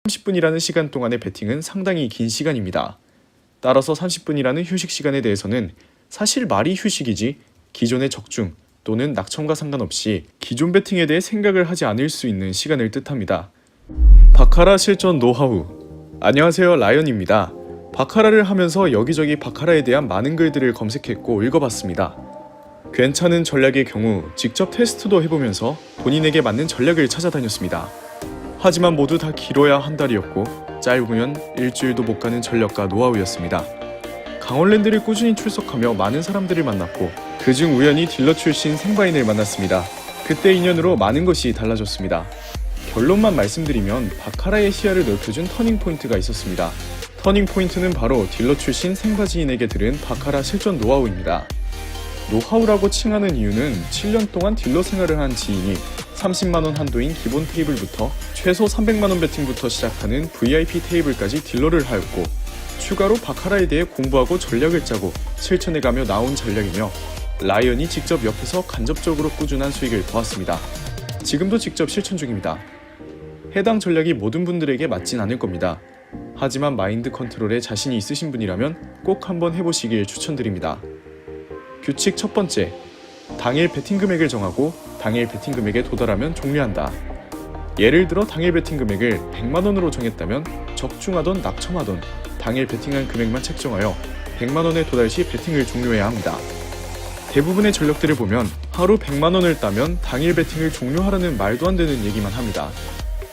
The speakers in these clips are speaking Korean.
30분이라는 시간 동안의 배팅은 상당히 긴 시간입니다. 따라서 30분이라는 휴식 시간에 대해서는 사실 말이 휴식이지 기존의 적중 또는 낙첨과 상관없이 기존 배팅에 대해 생각을 하지 않을 수 있는 시간을 뜻합니다. 바카라 실전 노하우. 안녕하세요, 라이언입니다. 바카라를 하면서 여기저기 바카라에 대한 많은 글들을 검색했고 읽어봤습니다. 괜찮은 전략의 경우 직접 테스트도 해보면서 본인에게 맞는 전략을 찾아다녔습니다. 하지만 모두 다 길어야 한 달이었고 짧으면 일주일도 못 가는 전략과 노하우였습니다. 강원랜드를 꾸준히 출석하며 많은 사람들을 만났고 그중 우연히 딜러 출신 생바인을 만났습니다. 그때 인연으로 많은 것이 달라졌습니다. 결론만 말씀드리면 바카라의 시야를 넓혀준 터닝포인트가 있었습니다. 터닝포인트는 바로 딜러 출신 생바지인에게 들은 바카라 실전 노하우입니다. 노하우라고 칭하는 이유는 7년 동안 딜러 생활을 한 지인이 30만원 한도인 기본 테이블부터 최소 300만원 배팅부터 시작하는 VIP 테이블까지 딜러를 하였고 추가로 바카라에 대해 공부하고 전략을 짜고 실천해가며 나온 전략이며 라이언이 직접 옆에서 간접적으로 꾸준한 수익을 보았습니다. 지금도 직접 실천 중입니다. 해당 전략이 모든 분들에게 맞진 않을 겁니다. 하지만 마인드 컨트롤에 자신이 있으신 분이라면 꼭 한번 해보시길 추천드립니다. 규칙 첫 번째, 당일 배팅 금액을 정하고 당일 배팅 금액에 도달하면 종료한다. 예를 들어 당일 배팅 금액을 100만원으로 정했다면 적중하던 낙첨하던 당일 배팅한 금액만 책정하여 100만원에 도달 시 배팅을 종료해야 합니다. 대부분의 전략들을 보면 하루 100만원을 따면 당일 배팅을 종료하라는 말도 안 되는 얘기만 합니다.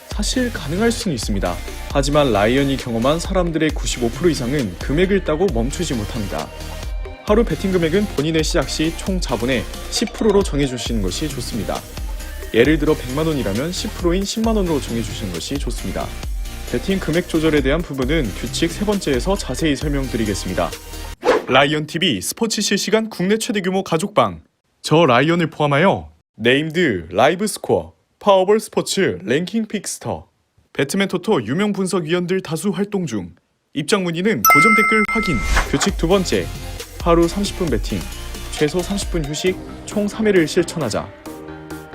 사실 가능할 수는 있습니다. 하지만 라이언이 경험한 사람들의 95% 이상은 금액을 따고 멈추지 못합니다. 하루 배팅 금액은 본인의 시작 시 총 자본의 10%로 정해주시는 것이 좋습니다. 예를 들어 100만원이라면 10%인 10만원으로 정해주시는 것이 좋습니다. 배팅 금액 조절에 대한 부분은 규칙 세 번째에서 자세히 설명드리겠습니다. 라이언TV 스포츠 실시간 국내 최대 규모 가족방. 저 라이언을 포함하여 네임드, 라이브 스코어, 파워볼 스포츠, 랭킹 픽스터, 배트맨 토토 유명 분석위원들 다수 활동 중. 입장 문의는 고정 댓글 확인. 규칙 두 번째, 하루 30분 배팅, 최소 30분 휴식, 총 3회를 실천하자.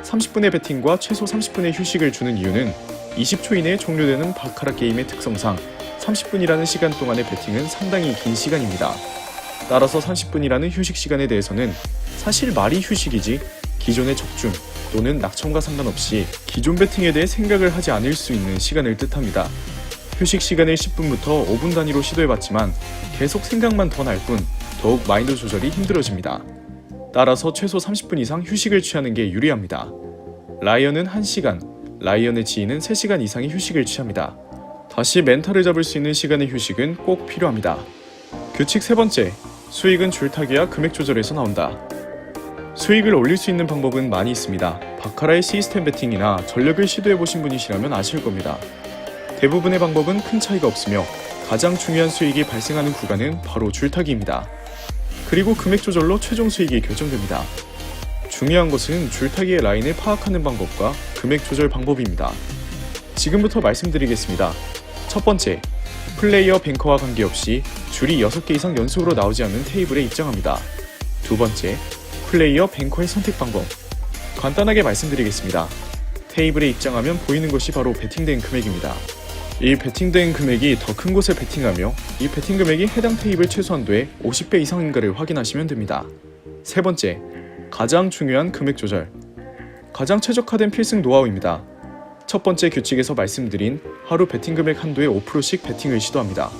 30분의 배팅과 최소 30분의 휴식을 주는 이유는 20초 이내에 종료되는 바카라 게임의 특성상 30분이라는 시간 동안의 배팅은 상당히 긴 시간입니다. 따라서 30분이라는 휴식 시간에 대해서는 사실 말이 휴식이지 기존의 적중 또는 낙첨과 상관없이 기존 배팅에 대해 생각을 하지 않을 수 있는 시간을 뜻합니다. 휴식 시간을 10분부터 5분 단위로 시도해봤지만 계속 생각만 더 날 뿐 더욱 마인드 조절이 힘들어집니다. 따라서 최소 30분 이상 휴식을 취하는 게 유리합니다. 라이언은 1시간, 라이언의 지인은 3시간 이상의 휴식을 취합니다. 다시 멘탈을 잡을 수 있는 시간의 휴식은 꼭 필요합니다. 규칙 세 번째, 수익은 줄타기와 금액 조절에서 나온다. 수익을 올릴 수 있는 방법은 많이 있습니다. 바카라의 시스템 배팅이나 전략을 시도해보신 분이시라면 아실 겁니다. 대부분의 방법은 큰 차이가 없으며 가장 중요한 수익이 발생하는 구간은 바로 줄타기입니다. 그리고 금액 조절로 최종 수익이 결정됩니다. 중요한 것은 줄타기의 라인을 파악하는 방법과 금액 조절 방법입니다. 지금부터 말씀드리겠습니다. 첫 번째, 플레이어 뱅커와 관계없이 줄이 6개 이상 연속으로 나오지 않는 테이블에 입장합니다. 두 번째, 플레이어 뱅커의 선택 방법. 간단하게 말씀드리겠습니다. 테이블에 입장하면 보이는 것이 바로 배팅된 금액입니다. 이 배팅된 금액이 더 큰 곳에 배팅하며 이 배팅 금액이 해당 테이블 최소한도의 50배 이상인가를 확인하시면 됩니다. 세 번째, 가장 중요한 금액 조절. 가장 최적화된 필승 노하우입니다. 첫 번째 규칙에서 말씀드린 하루 배팅 금액 한도의 5%씩 배팅을 시도합니다.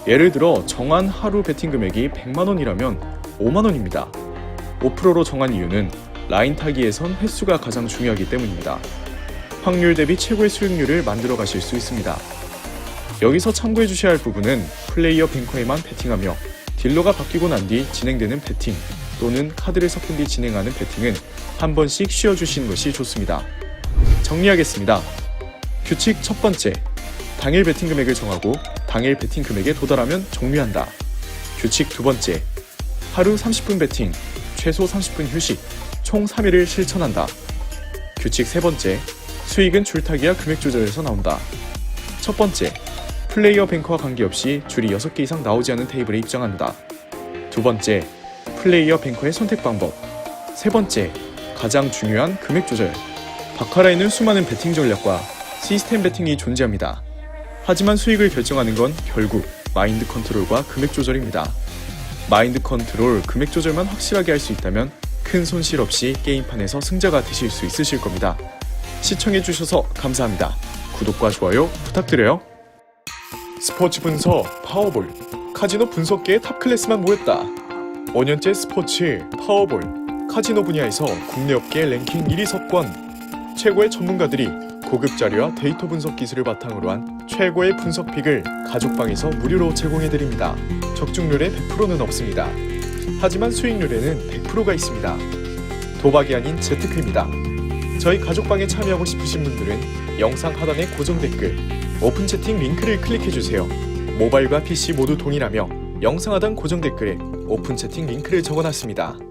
예를 들어 정한 하루 배팅 금액이 100만원이라면 5만원입니다. 5%로 정한 이유는 라인 타기에선 횟수가 가장 중요하기 때문입니다. 확률 대비 최고의 수익률을 만들어 가실 수 있습니다. 여기서 참고해 주셔야 할 부분은 플레이어 뱅커에만 배팅하며 딜러가 바뀌고 난 뒤 진행되는 배팅 또는 카드를 섞은 뒤 진행하는 배팅은 한 번씩 쉬어주시는 것이 좋습니다. 정리하겠습니다. 규칙 첫 번째, 당일 배팅 금액을 정하고 당일 배팅 금액에 도달하면 종료한다. 규칙 두 번째, 하루 30분 배팅, 최소 30분 휴식, 총 3회를 실천한다. 규칙 세 번째, 수익은 줄타기와 금액 조절에서 나온다. 첫 번째, 플레이어 뱅커와 관계없이 줄이 6개 이상 나오지 않은 테이블에 입장한다. 두 번째, 플레이어 뱅커의 선택 방법. 세 번째, 가장 중요한 금액 조절. 바카라에는 수많은 배팅 전략과 시스템 배팅이 존재합니다. 하지만 수익을 결정하는 건 결국 마인드 컨트롤과 금액 조절입니다. 마인드 컨트롤, 금액 조절만 확실하게 할 수 있다면 큰 손실 없이 게임판에서 승자가 되실 수 있으실 겁니다. 시청해주셔서 감사합니다. 구독과 좋아요 부탁드려요. 스포츠 분석 파워볼, 카지노 분석계의 탑클래스만 모였다. 5년째 스포츠, 파워볼, 카지노 분야에서 국내 업계 랭킹 1위 석권, 최고의 전문가들이 고급 자료와 데이터 분석 기술을 바탕으로 한 최고의 분석픽을 가족방에서 무료로 제공해드립니다. 적중률에 100%는 없습니다. 하지만 수익률에는 100%가 있습니다. 도박이 아닌 재테크입니다. 저희 가족방에 참여하고 싶으신 분들은 영상 하단의 고정 댓글, 오픈 채팅 링크를 클릭해주세요. 모바일과 PC 모두 동일하며 영상 하단 고정 댓글에 오픈 채팅 링크를 적어놨습니다.